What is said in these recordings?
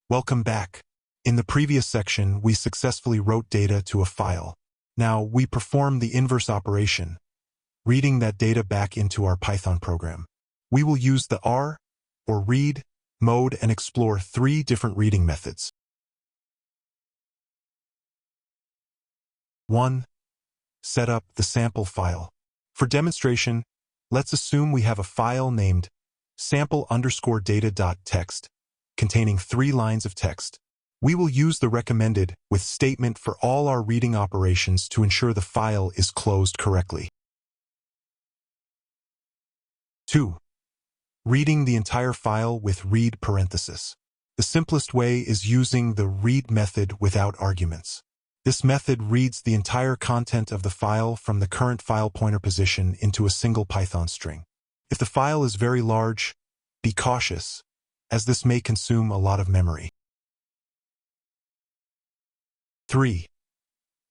Welcome back. In the previous section, we successfully wrote data to a file. Now, we perform the inverse operation, reading that data back into our Python program. We will use the R, or read, mode and explore 3 different reading methods. 1. Set up the sample file. For demonstration, let's assume we have a file named sample_data.txt containing 3 lines of text. We will use the recommended with statement for all our reading operations to ensure the file is closed correctly. 2. Reading the entire file with read parenthesis. The simplest way is using the read method without arguments. This method reads the entire content of the file from the current file pointer position into a single Python string. If the file is very large, be cautious, as this may consume a lot of memory. 3.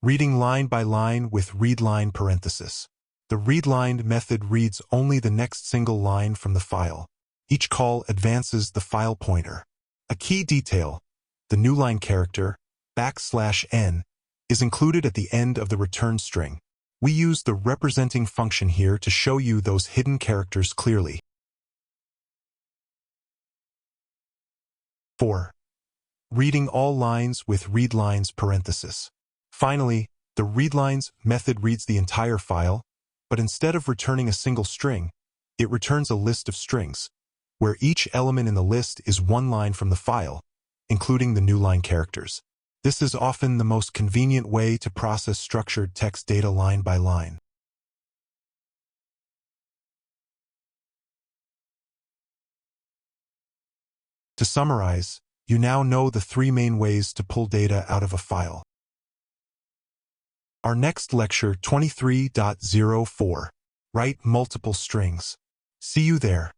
Reading line by line with readline parenthesis. The readline method reads only the next single line from the file. Each call advances the file pointer. A key detail, the new line character, \n, is included at the end of the return string. We use the representing function here to show you those hidden characters clearly. 4. Reading all lines with readlines parenthesis. Finally, the readlines method reads the entire file, but instead of returning a single string, it returns a list of strings, where each element in the list is one line from the file, including the new line characters. This is often the most convenient way to process structured text data line by line. To summarize, you now know the 3 main ways to pull data out of a file. Our next lecture 23.04. Write multiple strings. See you there.